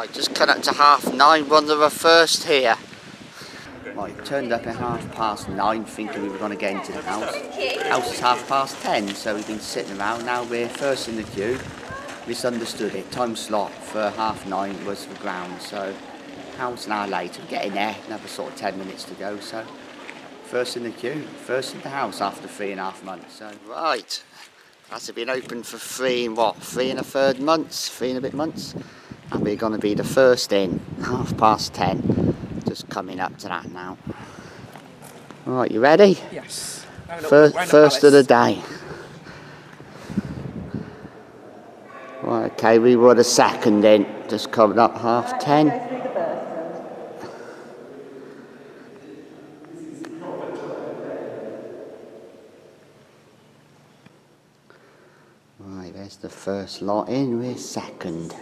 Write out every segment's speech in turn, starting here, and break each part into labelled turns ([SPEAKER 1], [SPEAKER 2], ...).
[SPEAKER 1] Right, just cut up to 9:30, one of the first here. Right, turned up at 9:30 thinking we were going to get into the house. The house is 10:30, so we've been sitting around. Now we're first in the queue. Misunderstood it. Time slot for 9:30 was the ground, so half an hour later, getting there, another sort of 10 minutes to go, so first in the queue, first in the house after 3.5 months. So right, that's been open for 3 and a bit months, and we're going to be the first in, 10:30, just coming up to that now. Right, you ready?
[SPEAKER 2] Yes.
[SPEAKER 1] First of the day. Right, okay, we were the second in, just coming up 10:30. Right, there's the first lot in, we're second.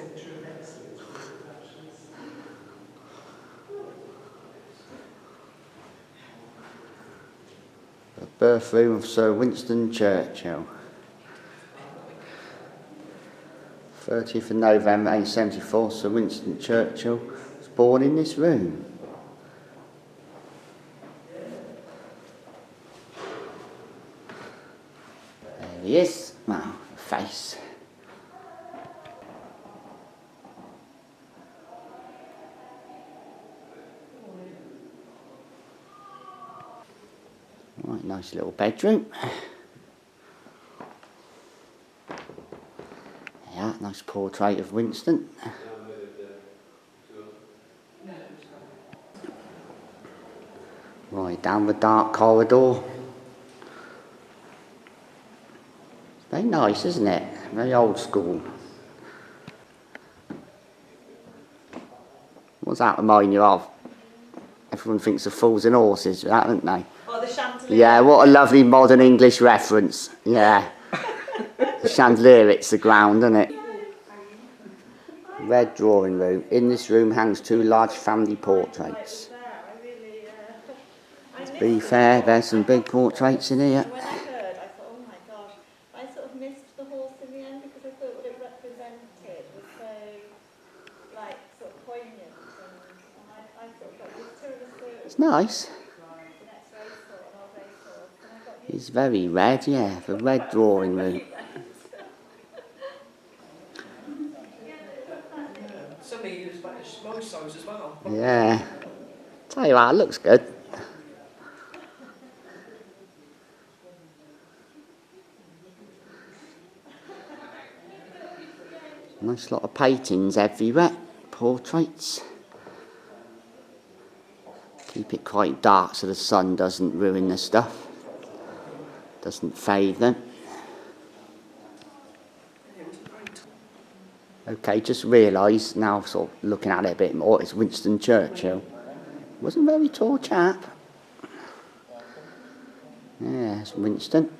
[SPEAKER 1] The birth room of Sir Winston Churchill. 30th of November 1874, Sir Winston Churchill was born in this room. There he is, wow, face. Right, nice little bedroom. Yeah, nice portrait of Winston. Right, down the dark corridor. Very nice, isn't it? Very old school. What's that remind you of? Everyone thinks of Fools and Horses, that, don't they?
[SPEAKER 3] Oh, the chandelier.
[SPEAKER 1] Yeah, what a lovely modern English reference. Yeah. The chandelier hits the ground, doesn't it? Red drawing room. In this room hangs 2 large family portraits. To be fair, there's some big portraits in here.
[SPEAKER 3] When I heard, I thought, oh my gosh, I sort of missed the horse in the end because I thought what it represented was so, like, sort of poignant. And I sort of got used to it.
[SPEAKER 1] It's nice. It's very red, yeah, the red drawing room.
[SPEAKER 2] Suddenly it was like my size as well.
[SPEAKER 1] Yeah. Tell you what, it looks good. Nice lot of paintings everywhere, portraits. Keep it quite dark so the sun doesn't ruin the stuff. Doesn't fade them. Okay, just realised now, sort of looking at it a bit more, it's Winston Churchill. Wasn't a very tall chap. Yeah, it's Winston.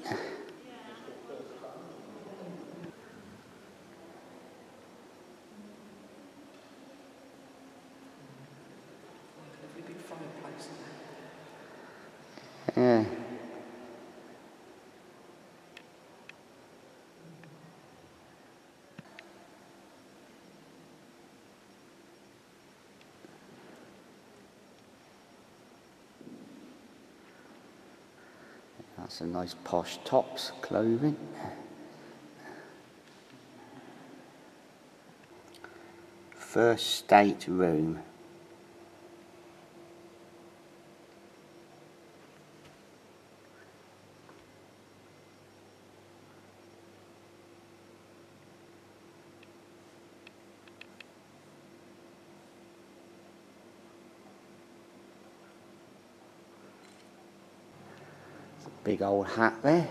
[SPEAKER 1] Yeah. That's a nice posh tops clothing. First state room. Big old hat there.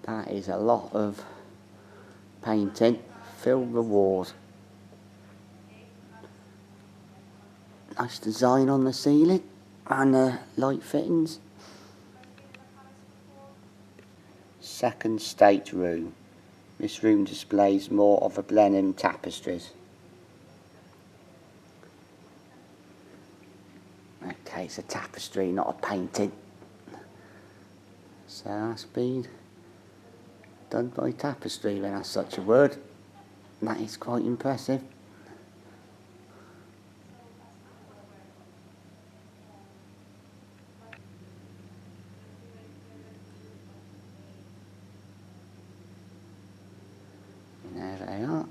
[SPEAKER 1] That is a lot of painting. Fill the walls. Nice design on the ceiling. and the light fittings. Second state room. This room displays more of the Blenheim tapestries. Okay, it's a tapestry, not a painting. So that's been done by tapestry, when that's such a word. That is quite impressive. There they are.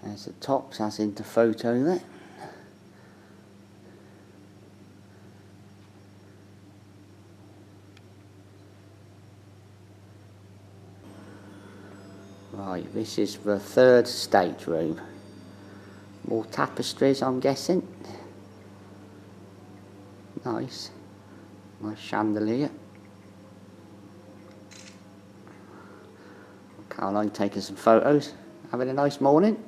[SPEAKER 1] There's the tops, that's into photo there. Right, this is the third stateroom. More tapestries, I'm guessing. Nice. Nice chandelier. Caroline taking some photos. Having a nice morning.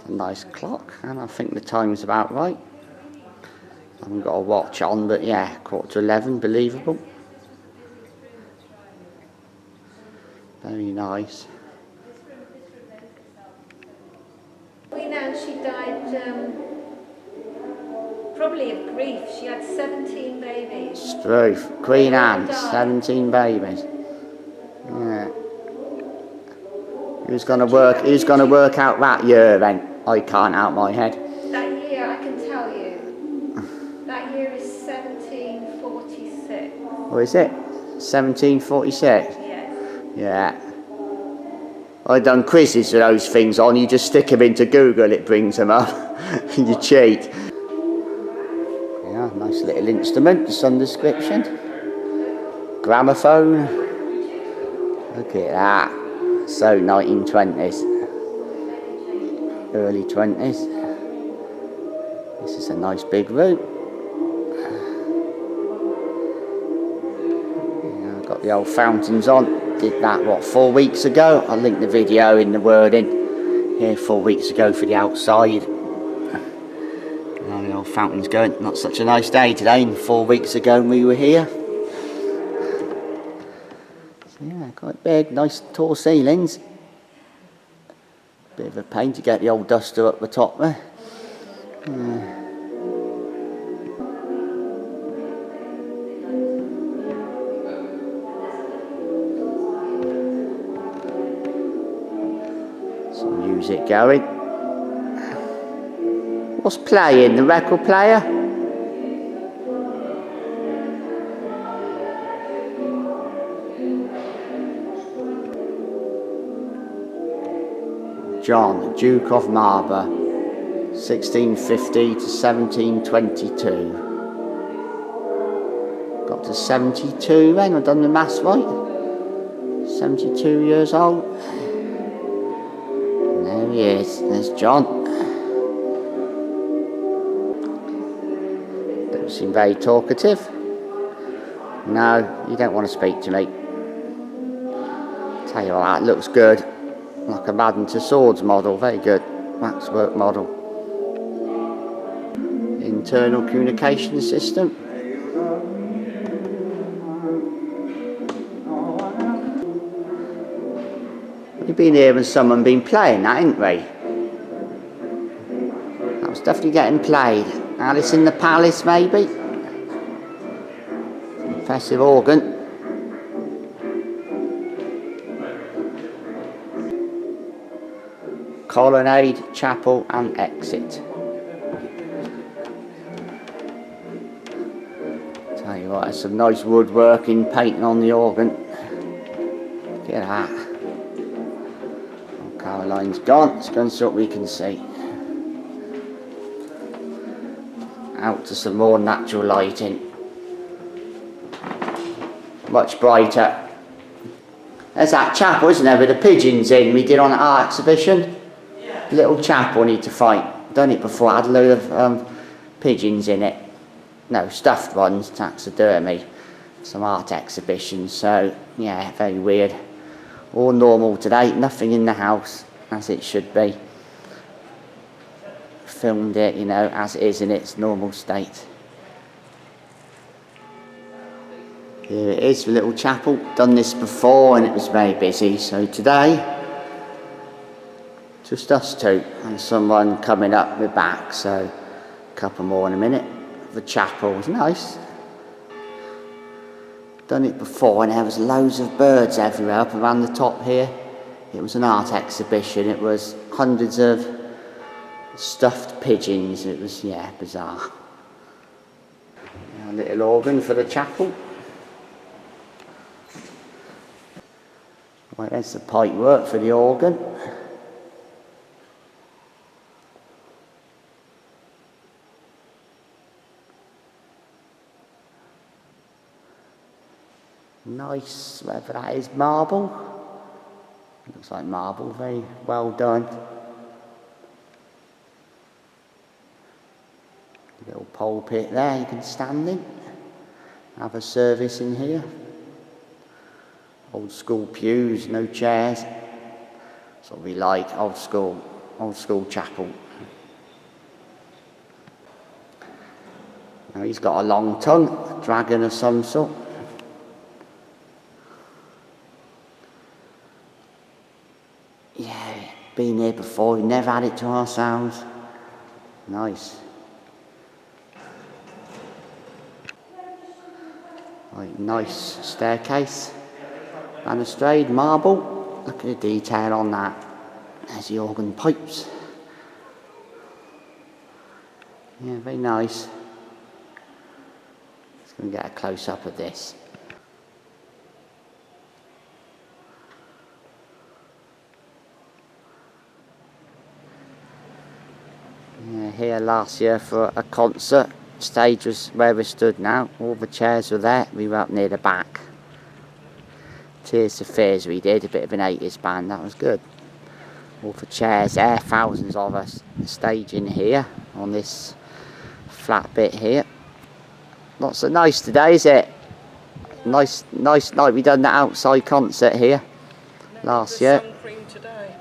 [SPEAKER 1] Nice clock, and I think the time's about right. I haven't got a watch on, but yeah, 11:15, believable. Very nice.
[SPEAKER 3] Queen Anne, she died probably of grief. She had 17 babies.
[SPEAKER 1] Truth. Queen Anne, 17 babies. Yeah. Who's gonna work out that year then? I can't out my head.
[SPEAKER 3] That year, I can tell you. That year is 1746.
[SPEAKER 1] Oh, is it? 1746?
[SPEAKER 3] Yes.
[SPEAKER 1] Yeah. I've done quizzes with those things on. You just stick them into Google, it brings them up. You cheat. Yeah, nice little instrument, some description. Gramophone. Look at that. So 1920s. Early 20s. This is a nice big room. Yeah, I've got the old fountains on. Did that, 4 weeks ago? I'll link the video in the wording. Here 4 weeks ago for the outside. Now the old fountains going. Not such a nice day today, and 4 weeks ago when we were here. So yeah, quite big, nice tall ceilings. Bit of a pain to get the old duster up the top there. Some music going. What's playing? The record player? John, Duke of Marlborough, 1650 to 1722. Got to 72 then, I've done the maths right. 72 years old. And there he is, there's John. Don't seem very talkative. No, you don't want to speak to me. Tell you what, that looks good. Like a Madden to Swords model, very good. Waxwork model. Internal communication system. We've been here and someone been playing that, ain't we? That was definitely getting played. Alice in the Palace, maybe? Impressive organ. Colonnade, chapel and exit. Tell you what, there's some nice woodworking, painting on the organ. Look at that. Oh, Caroline's gone. Let's go and see what we can see. Out to some more natural lighting. Much brighter. There's that chapel, isn't there, with the pigeons in we did on our exhibition.
[SPEAKER 2] Yeah.
[SPEAKER 1] little chapel need to fight. Done it before, had a load of pigeons in it. No, stuffed ones, taxidermy. Some art exhibitions, so yeah, very weird. All normal today, nothing in the house, as it should be. Filmed it, you know, as it is in its normal state. Here it is, the little chapel. Done this before and it was very busy, so today, just us two and someone coming up the back, so a couple more in a minute. The chapel was nice. Done it before and there was loads of birds everywhere up around the top here. It was an art exhibition. It was hundreds of stuffed pigeons. It was, yeah, bizarre. A little organ for the chapel. Right, there's the pipe work for the organ. Nice, whatever that is, marble. Looks like marble, very well done. Little pulpit there you can stand in. Have a service in here. Old school pews, no chairs. That's what we like, old school chapel. Now he's got a long tongue, a dragon of some sort. Yeah, been here before, we've never had it to ourselves. Nice. Right, nice staircase. Balustrade, marble. Look at the detail on that. There's the organ pipes. Yeah, very nice. Just going to get a close-up of this. Yeah, here last year for a concert. Stage was where we stood now. All the chairs were there. We were up near the back. Tears of Fears we did, a bit of an 80s band, that was good. All the chairs there, thousands of us staging here on this flat bit here. Not so nice today, is it? Nice night. We done that outside concert here last year.
[SPEAKER 2] Sun cream today.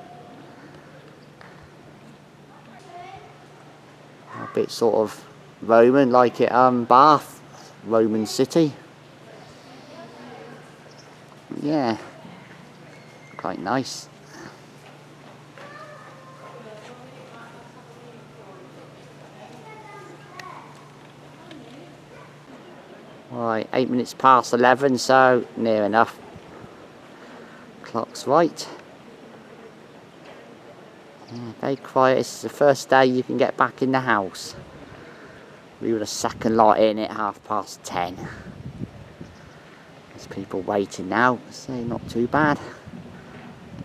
[SPEAKER 1] A bit sort of Roman, like it Bath, Roman city. Yeah, quite nice. Right, 8 minutes past 11, so near enough. Clock's right. Yeah, very quiet. This is the first day you can get back in the house. We were the second lot in at 10:30. There's people waiting now, so not too bad.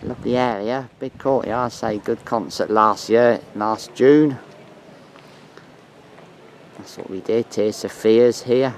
[SPEAKER 1] Lovely area, big courtyard. Say good concert last June. That's what we did. Tears of Fears here.